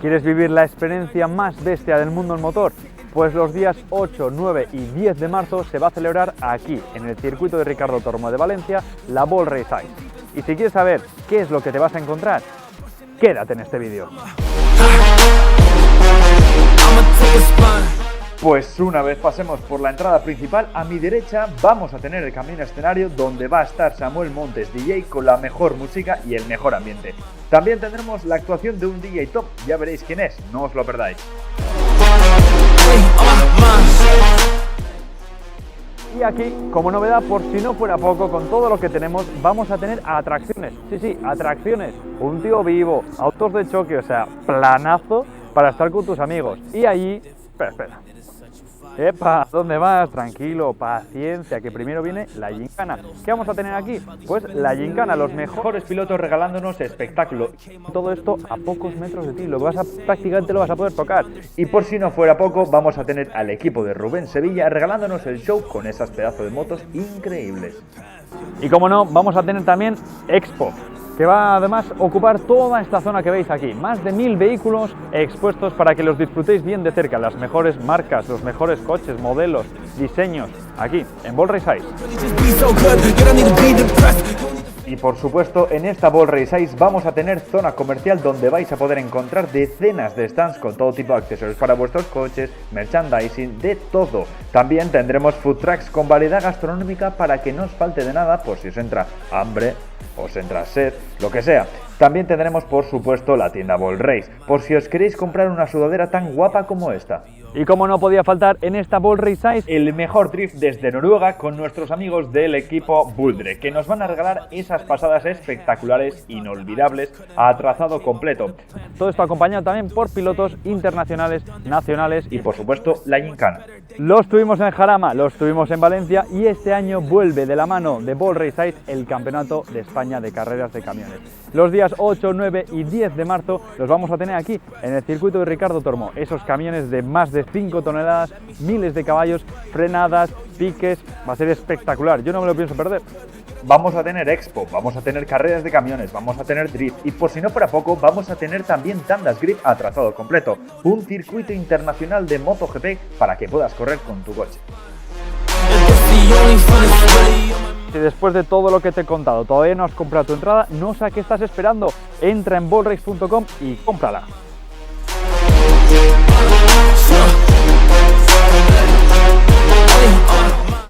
¿Quieres vivir la experiencia más bestia del mundo en motor? Pues los días 8, 9 y 10 de marzo se va a celebrar aquí, en el circuito de Ricardo Tormo de Valencia, la Ball Race Ice. Y si quieres saber qué es lo que te vas a encontrar, quédate en este vídeo. Pues una vez pasemos por la entrada principal, a mi derecha vamos a tener el camino escenario donde va a estar Samuel Montes DJ con la mejor música y el mejor ambiente. También tendremos la actuación de un DJ top, ya veréis quién es, no os lo perdáis. Y aquí, como novedad, por si no fuera poco, con todo lo que tenemos, vamos a tener atracciones. Sí, atracciones. Un tío vivo, autos de choque, o sea, planazo para estar con tus amigos. Y allí... Espera. ¡Epa! ¿Dónde vas? Tranquilo, paciencia, que primero viene la gincana. ¿Qué vamos a tener aquí? Pues la gincana, los mejores pilotos regalándonos espectáculo. Todo esto a pocos metros de ti, prácticamente lo vas a poder tocar. Y por si no fuera poco, vamos a tener al equipo de Rubén Sevilla regalándonos el show con esas pedazos de motos increíbles. Y como no, vamos a tener también Expo, que va además a ocupar toda esta zona que veis aquí. Más de 1000 vehículos expuestos para que los disfrutéis bien de cerca. Las mejores marcas, los mejores coches, modelos, diseños, aquí en Ball Race Ice. Y por supuesto, en esta Ball Race Ice vamos a tener zona comercial donde vais a poder encontrar decenas de stands con todo tipo de accesorios para vuestros coches, merchandising, de todo. También tendremos food trucks con variedad gastronómica para que no os falte de nada por si os entra hambre, os entra sed, lo que sea. También tendremos, por supuesto, la tienda Ball Race, por si os queréis comprar una sudadera tan guapa como esta. Y como no podía faltar en esta Ball Race Ice, el mejor drift desde Noruega con nuestros amigos del equipo Buldre, que nos van a regalar esas pasadas espectaculares, inolvidables, a trazado completo. Todo esto acompañado también por pilotos internacionales, nacionales y, por supuesto, la gincana. Los tuvimos en Jarama, los tuvimos en Valencia y este año vuelve de la mano de Ball Race Ice el Campeonato de España de Carreras de Camiones. Los días 8, 9 y 10 de marzo los vamos a tener aquí, en el circuito de Ricardo Tormo. Esos camiones de más de 5 toneladas, miles de caballos, frenadas, piques, va a ser espectacular, yo no me lo pienso perder. Vamos a tener expo, vamos a tener carreras de camiones, vamos a tener drift y por si no fuera poco, vamos a tener también tandas grip a trazado completo, un circuito internacional de MotoGP para que puedas correr con tu coche. Si después de todo lo que te he contado todavía no has comprado tu entrada, no sé a qué estás esperando. Entra en ballrace.com y cómprala.